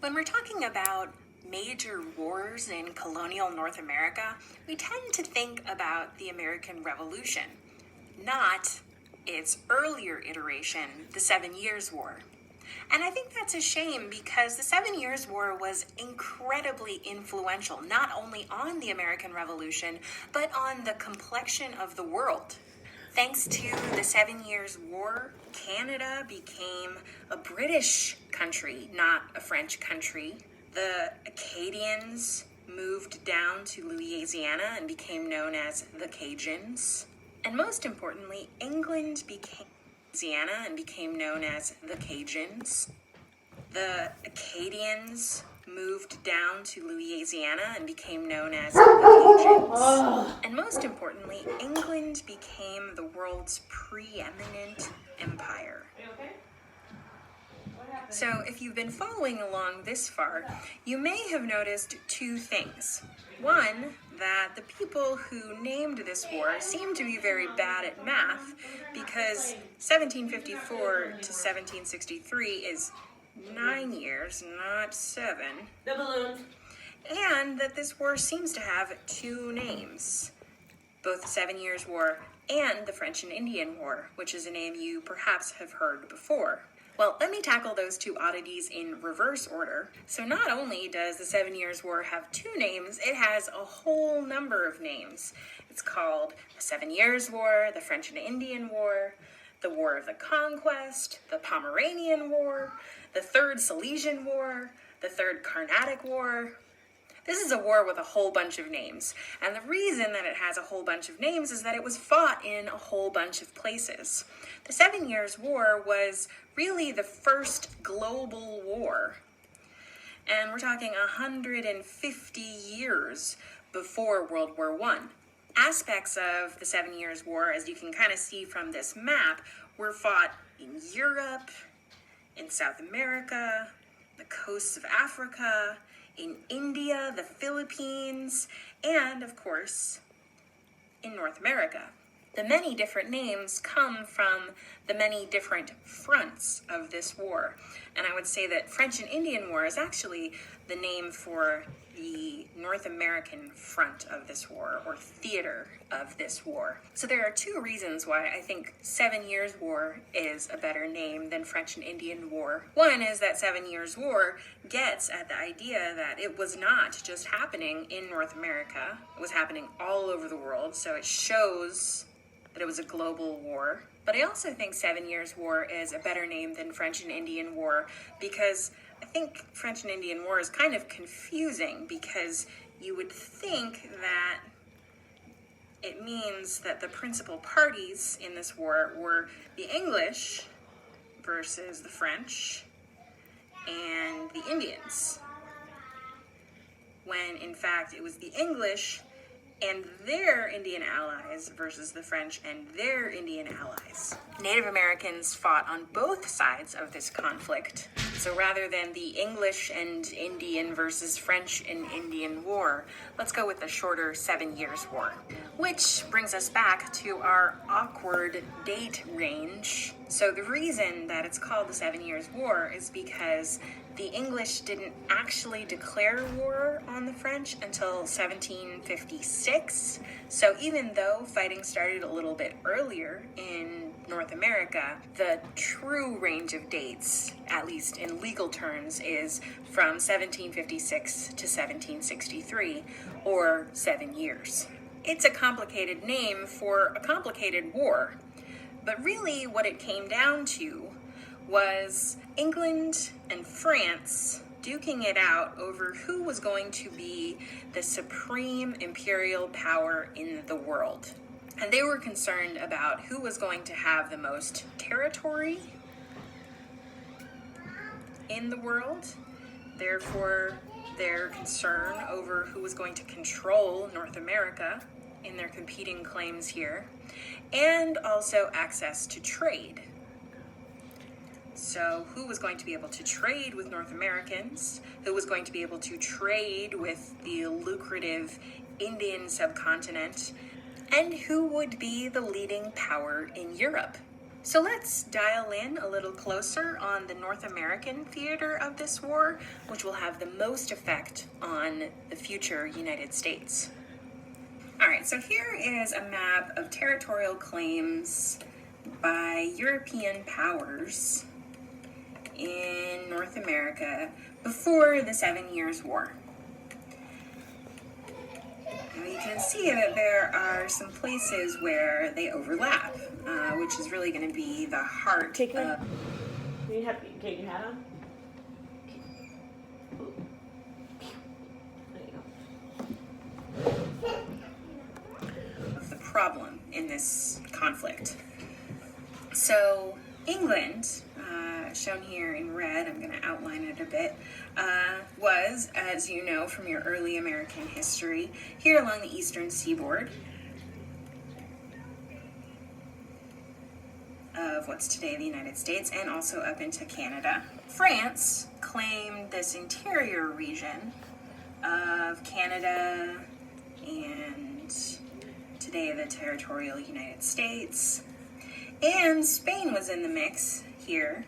When we're talking about major wars in colonial North America, we tend to think about the American Revolution, not its earlier iteration, the 7 Years' War. And I think that's a shame because the 7 Years' War was incredibly influential, not only on the American Revolution, but on the complexion of the world. Thanks to the 7 Years' War, Canada became a British country, not a French country. The Acadians moved down to Louisiana and became known as the Cajuns. And most importantly, England became Louisiana and became known as the Cajuns. The Acadians moved down to Louisiana and became known as the Cajuns. And most importantly, England became the world's preeminent empire. So if you've been following along this far, you may have noticed two things. One, that the people who named this war seem to be very bad at math because 1754 to 1763 is 9 years, not 7. The balloon. And that this war seems to have two names, both the 7 Years' War and the French and Indian War, which is a name you perhaps have heard before. Well, let me tackle those two oddities in reverse order. So not only does the 7 Years' War have two names, it has a whole number of names. It's called the 7 Years' War, the French and Indian War, the War of the Conquest, the Pomeranian War, the Third Silesian War, the Third Carnatic War. This is a war with a whole bunch of names, and the reason that it has a whole bunch of names is that it was fought in a whole bunch of places. The 7 Years' War was really the first global war, and we're talking 150 years before World War I. Aspects of the 7 Years' War, as you can kind of see from this map, were fought in Europe, in South America, the coasts of Africa, in India, the Philippines, and, of course, in North America. The many different names come from the many different fronts of this war. And I would say that French and Indian War is actually the name for the North American front of this war, or theater of this war. So there are two reasons why I think 7 Years' War is a better name than French and Indian War. One is that 7 Years' War gets at the idea that it was not just happening in North America, it was happening all over the world, so it shows that it was a global war. But I also think 7 Years' War is a better name than French and Indian War because I think French and Indian War is kind of confusing because you would think that it means that the principal parties in this war were the English versus the French and the Indians, when in fact it was the English and their Indian allies versus the French and their Indian allies. Native Americans fought on both sides of this conflict. So rather than the English and Indian versus French and Indian War, let's go with the shorter 7 Years' War. Which brings us back to our awkward date range. So the reason that it's called the 7 Years' War is because the English didn't actually declare war on the French until 1756. So even though fighting started a little bit earlier in North America, the true range of dates, at least in legal terms, is from 1756 to 1763, or 7 years. It's a complicated name for a complicated war, but really what it came down to was England and France duking it out over who was going to be the supreme imperial power in the world. And they were concerned about who was going to have the most territory in the world. Therefore, their concern over who was going to control North America in their competing claims here, and also access to trade. So who was going to be able to trade with North Americans? Who was going to be able to trade with the lucrative Indian subcontinent? And who would be the leading power in Europe? So let's dial in a little closer on the North American theater of this war, which will have the most effect on the future United States. All right, so here is a map of territorial claims by European powers in North America before the 7 Years' War. Now you can see that there are some places where they overlap, which is really going to be the heart of... Get your hat on? There you go. Of the problem in this conflict. So England, shown here in red, I'm going to outline it a bit, was, as you know from your early American history, here along the eastern seaboard of what's today the United States, and also up into Canada. France claimed this interior region of Canada and today the territorial United States. And Spain was in the mix here.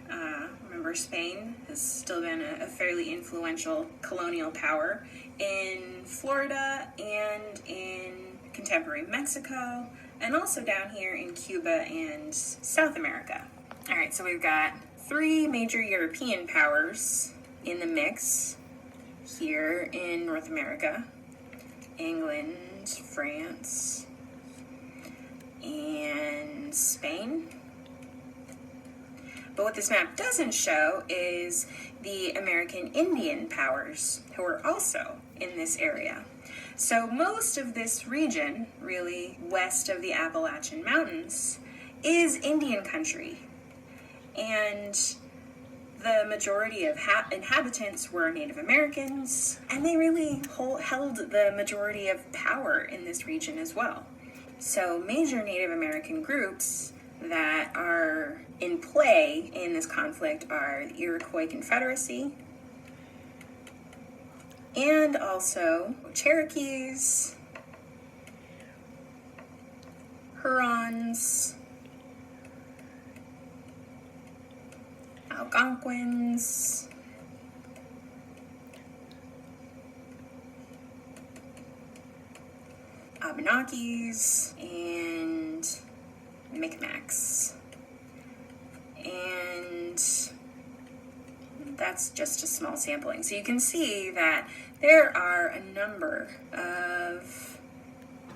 Remember, Spain has still been a fairly influential colonial power in Florida and in contemporary Mexico, and also down here in Cuba and South America. All right, so we've got 3 major European powers in the mix here in North America: England, France, and Spain. But what this map doesn't show is the American Indian powers, who are also in this area. So most of this region, really west of the Appalachian Mountains, is Indian country. And the majority of inhabitants were Native Americans, and they really held the majority of power in this region as well. So major Native American groups that are in play in this conflict are the Iroquois Confederacy, and also Cherokees, Hurons, Algonquins, Abenakis, and Micmacs. And that's just a small sampling. So you can see that there are a number of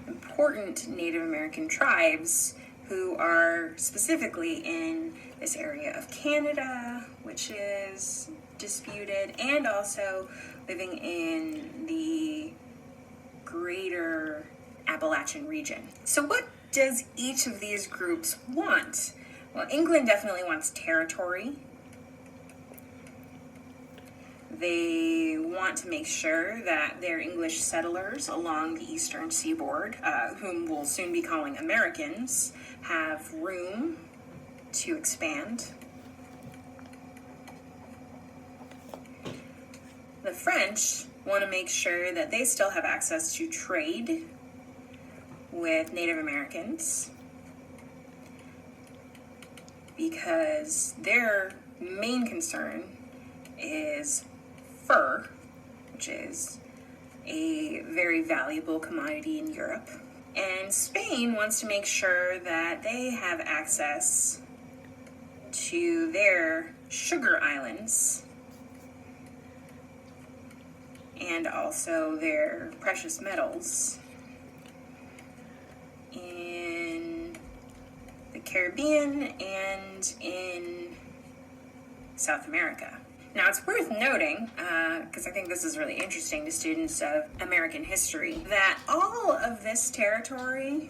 important Native American tribes who are specifically in this area of Canada, which is disputed, and also living in the greater Appalachian region. So what does each of these groups want? Well, England definitely wants territory. They want to make sure that their English settlers along the eastern seaboard, whom we'll soon be calling Americans, have room to expand. The French want to make sure that they still have access to trade with Native Americans, because their main concern is fur, which is a very valuable commodity in Europe. And Spain wants to make sure that they have access to their sugar islands and also their precious metals in the Caribbean and in South America. Now, it's worth noting, because I think this is really interesting to students of American history, that all of this territory,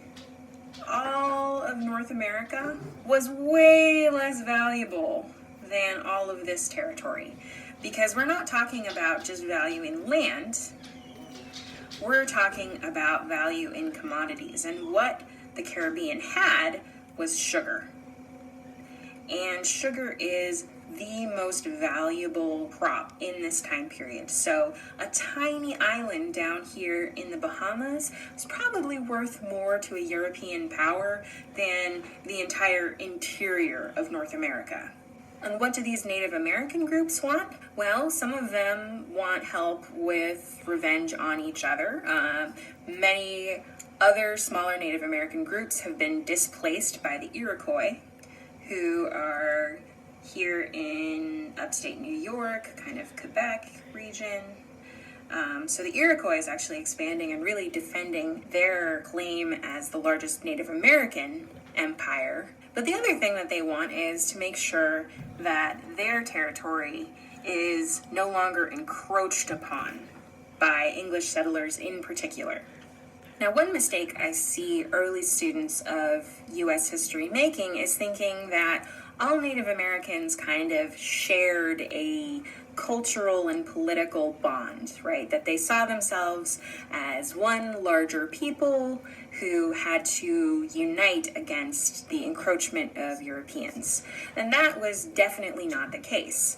all of North America, was way less valuable than all of this territory. Because we're not talking about just value in land, we're talking about value in commodities. And what the Caribbean had was sugar. And sugar is the most valuable crop in this time period. So a tiny island down here in the Bahamas is probably worth more to a European power than the entire interior of North America. And what do these Native American groups want? Well, some of them want help with revenge on each other. Many other smaller Native American groups have been displaced by the Iroquois, who are here in upstate New York, kind of Quebec region. So the Iroquois is actually expanding and really defending their claim as the largest Native American empire. But the other thing that they want is to make sure that their territory is no longer encroached upon by English settlers in particular. Now, one mistake I see early students of U.S. history making is thinking that all Native Americans kind of shared a cultural and political bond, right? That they saw themselves as one larger people who had to unite against the encroachment of Europeans. And that was definitely not the case.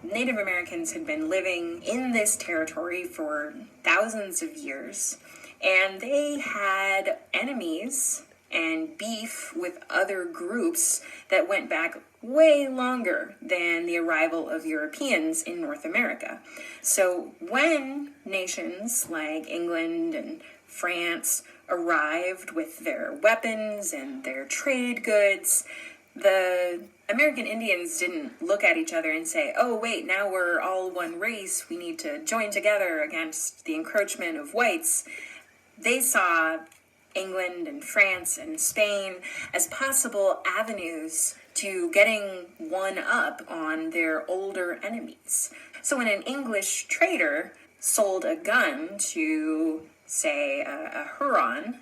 Native Americans had been living in this territory for thousands of years, and they had enemies and beef with other groups that went back way longer than the arrival of Europeans in North America. So when nations like England and France arrived with their weapons and their trade goods, the American Indians didn't look at each other and say, oh wait, now we're all one race, we need to join together against the encroachment of whites. They saw England and France and Spain as possible avenues to getting one up on their older enemies. So when an English trader sold a gun to, say, a Huron,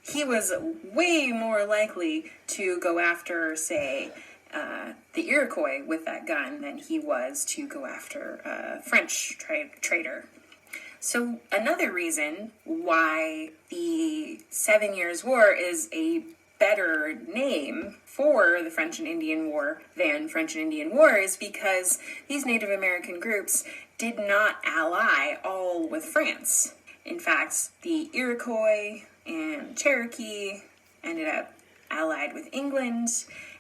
he was way more likely to go after, say, the Iroquois with that gun than he was to go after a French trader. So another reason why the 7 Years' War is a better name for the French and Indian War than French and Indian War is because these Native American groups did not ally all with France. In fact, the Iroquois and Cherokee ended up allied with England,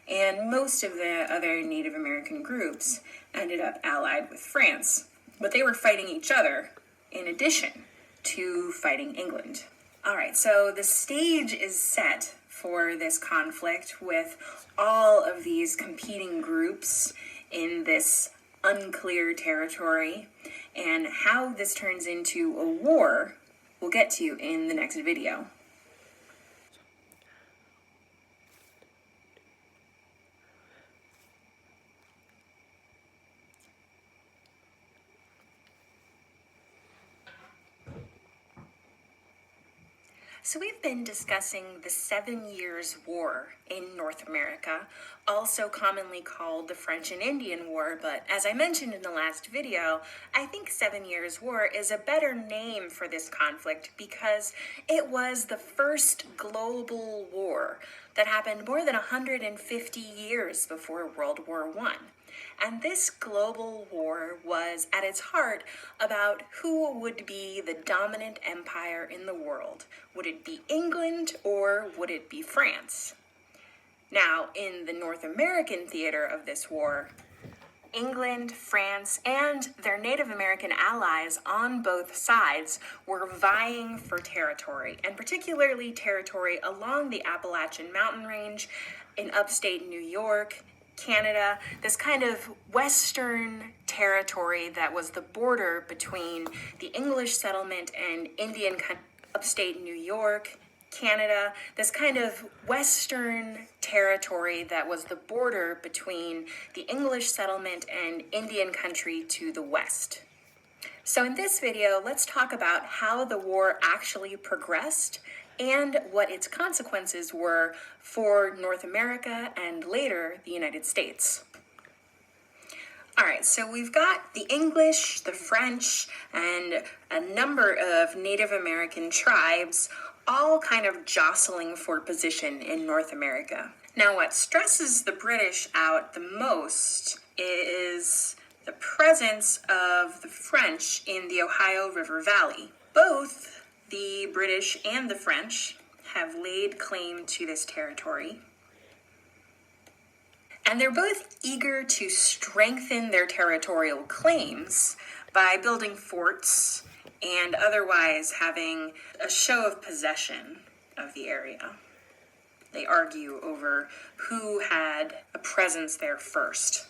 and most of the other Native American groups ended up allied with France. But they were fighting each other in addition to fighting England. All right, so the stage is set for this conflict with all of these competing groups in this unclear territory, and how this turns into a war we'll get to in the next video. So we've been discussing the 7 Years' War in North America, also commonly called the French and Indian War, but as I mentioned in the last video, I think 7 Years' War is a better name for this conflict because it was the first global war that happened more than 150 years before World War I. And this global war was, at its heart, about who would be the dominant empire in the world. Would it be England or would it be France? Now, in the North American theater of this war, England, France, and their Native American allies on both sides were vying for territory, and particularly territory along the Appalachian Mountain Range in upstate New York, Canada, this kind of western territory that was the border between the English settlement and Indian upstate New York, Canada, this kind of western territory that was the border between the English settlement and Indian country to the west. So in this video, let's talk about how the war actually progressed and what its consequences were for North America and later the United States. All right, so we've got the English, the French, and a number of Native American tribes all kind of jostling for position in North America. Now, what stresses the British out the most is the presence of the French in the Ohio River Valley. Both the British and the French have laid claim to this territory, and they're both eager to strengthen their territorial claims by building forts and otherwise having a show of possession of the area. They argue over who had a presence there first.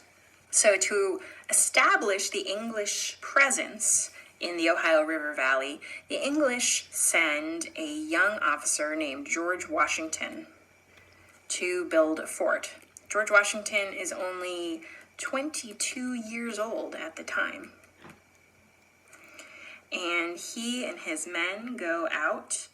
So to establish the English presence in the Ohio River Valley, the English send a young officer named George Washington to build a fort. George Washington is only 22 years old at the time. And he and his men go out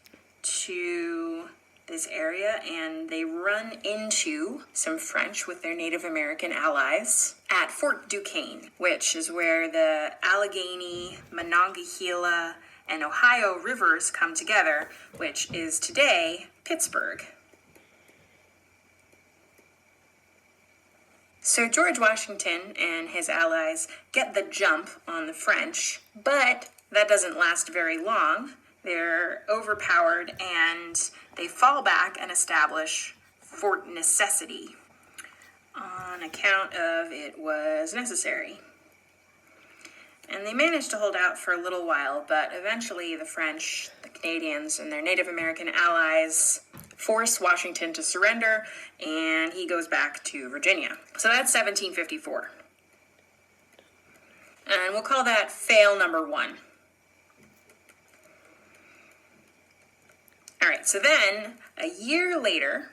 to this area and they run into some French with their Native American allies at Fort Duquesne, which is where the Allegheny, Monongahela, and Ohio rivers come together, which is today Pittsburgh. So George Washington and his allies get the jump on the French, but that doesn't last very long. They're overpowered and they fall back and establish Fort Necessity on account of it was necessary. And they managed to hold out for a little while, but eventually the French, the Canadians, and their Native American allies force Washington to surrender, and he goes back to Virginia. So that's 1754. And we'll call that fail number 1. All right, so then a year later,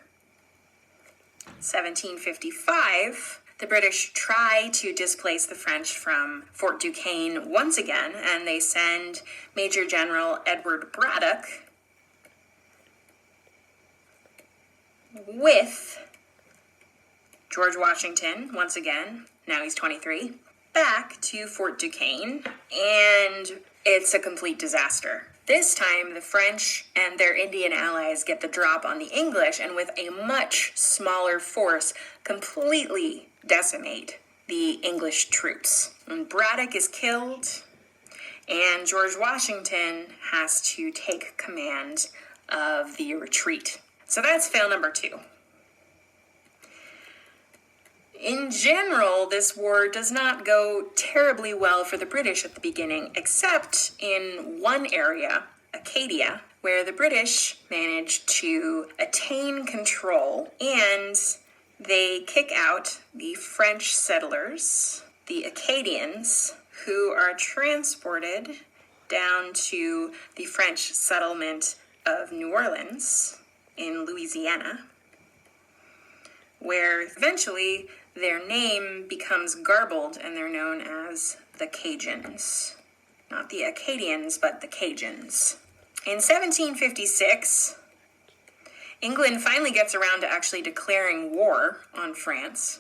1755, the British try to displace the French from Fort Duquesne once again, and they send Major General Edward Braddock with George Washington, once again, now he's 23, back to Fort Duquesne, and it's a complete disaster. This time, the French and their Indian allies get the drop on the English, and with a much smaller force, completely decimate the English troops. And Braddock is killed, and George Washington has to take command of the retreat. So that's fail number 2. In general, this war does not go terribly well for the British at the beginning, except in one area, Acadia, where the British managed to attain control and they kick out the French settlers, the Acadians, who are transported down to the French settlement of New Orleans in Louisiana, where eventually their name becomes garbled and they're known as the Cajuns. Not the Acadians, but the Cajuns. In 1756, England finally gets around to actually declaring war on France.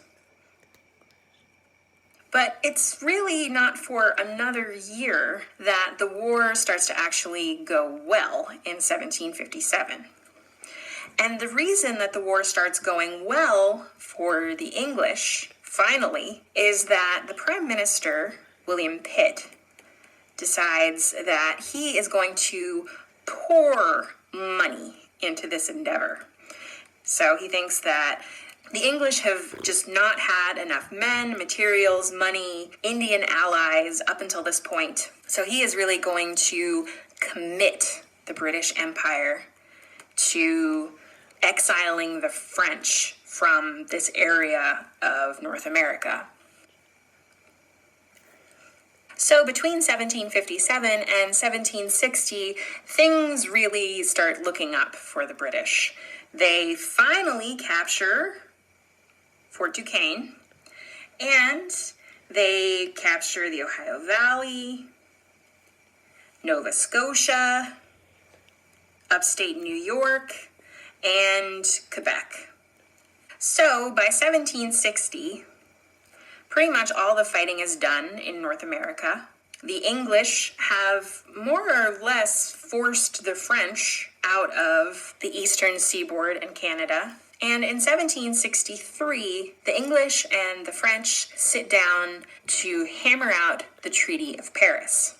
But it's really not for another year that the war starts to actually go well in 1757. And the reason that the war starts going well for the English, finally, is that the Prime Minister, William Pitt, decides that he is going to pour money into this endeavor. So he thinks that the English have just not had enough men, materials, money, Indian allies up until this point. So he is really going to commit the British Empire to exiling the French from this area of North America. So between 1757 and 1760, things really start looking up for the British. They finally capture Fort Duquesne, and they capture the Ohio Valley, Nova Scotia, upstate New York, and Quebec. So by 1760, pretty much all the fighting is done in North America. The English have more or less forced the French out of the eastern seaboard and Canada, And in 1763, the English and the French sit down to hammer out the Treaty of Paris.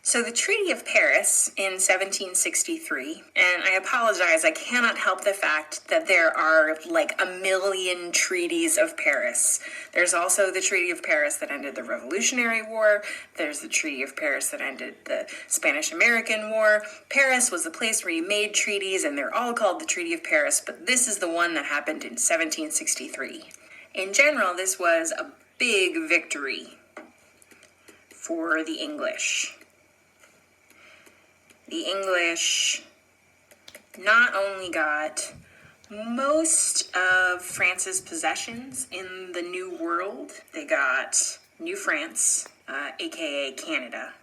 So the Treaty of Paris in 1763, and I apologize, I cannot help the fact that there are like a million treaties of Paris. There's also the Treaty of Paris that ended the Revolutionary War. There's the Treaty of Paris that ended the Spanish-American War. Paris was the place where you made treaties, and they're all called the Treaty of Paris, but this is the one that happened in 1763. In general, this was a big victory for the English. The English not only got most of France's possessions in the New World, they got New France, aka Canada.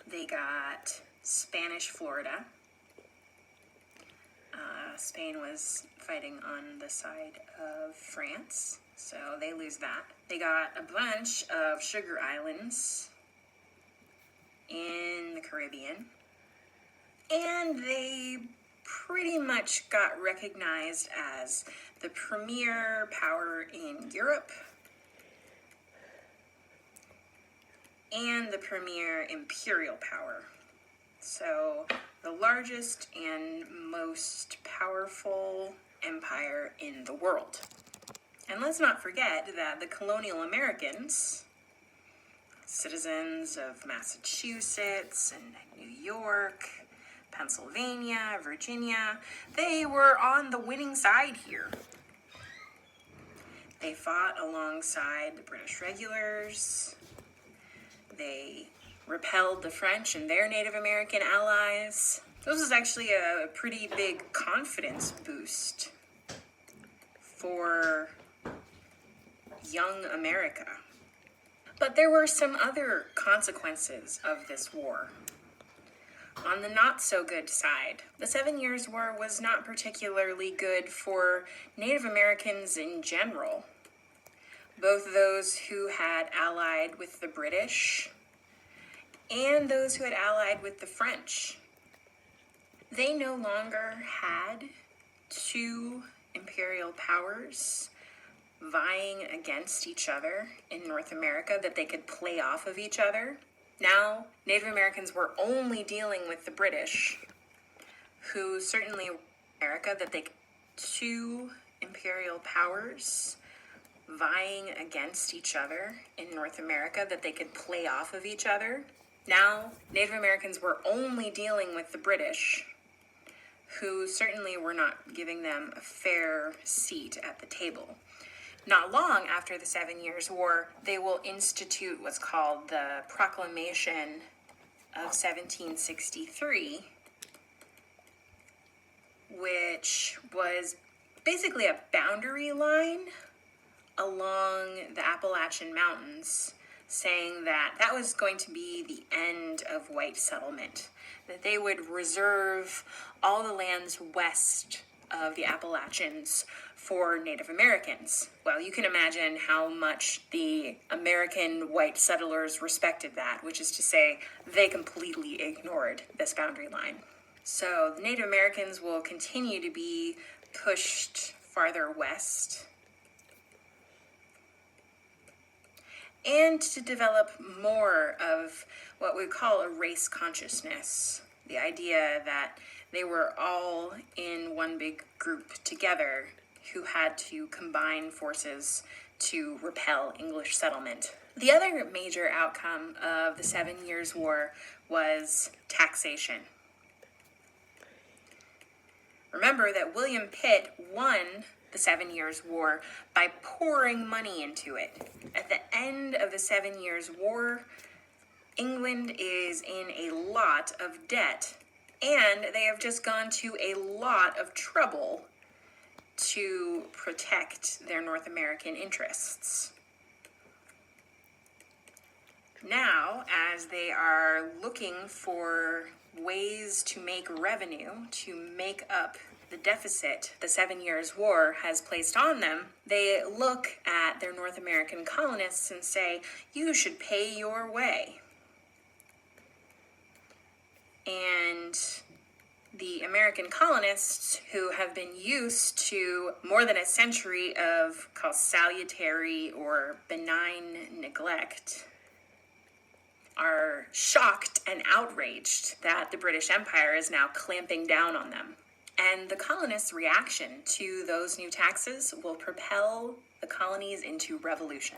They got Spanish Florida. Spain was fighting on the side of France, so they lose that. They got a bunch of sugar islands in the Caribbean, and they pretty much got recognized as the premier power in Europe and the premier imperial power. So the largest and most powerful empire in the world. And let's not forget that the colonial Americans, citizens of Massachusetts and New York, Pennsylvania, Virginia, they were on the winning side here. They fought alongside the British regulars. They repelled the French and their Native American allies. This was actually a pretty big confidence boost for young America. But there were some other consequences of this war. On the not-so-good side, the 7 Years' War was not particularly good for Native Americans in general, both those who had allied with the British and those who had allied with the French. They no longer had two imperial powers vying against each other in North America that they could play off of each other. Now, Native Americans were only dealing with the British, who certainly America that they two imperial powers vying against each other in North America that they could play off of each other. Now, Native Americans were only dealing with the British, who certainly were not giving them a fair seat at the table. Not long after the 7 Years' War, they will institute what's called the Proclamation of 1763, which was basically a boundary line along the Appalachian Mountains, saying that that was going to be the end of white settlement, that they would reserve all the lands west of the Appalachians for Native Americans. Well, you can imagine how much the American white settlers respected that, which is to say, they completely ignored this boundary line. So the Native Americans will continue to be pushed farther west and to develop more of what we call a race consciousness. The idea that they were all in one big group together who had to combine forces to repel English settlement. The other major outcome of the 7 Years' War was taxation. Remember that William Pitt won the 7 Years' War by pouring money into it. At the end of the 7 Years' War, England is in a lot of debt, and they have just gone to a lot of trouble to protect their North American interests. Now, as they are looking for ways to make revenue, to make up the deficit the 7 Years' War has placed on them, they look at their North American colonists and say, you should pay your way. And The American colonists, who have been used to more than a century of called salutary or benign neglect, are shocked and outraged that the British Empire is now clamping down on them. And the colonists' reaction to those new taxes will propel the colonies into revolution.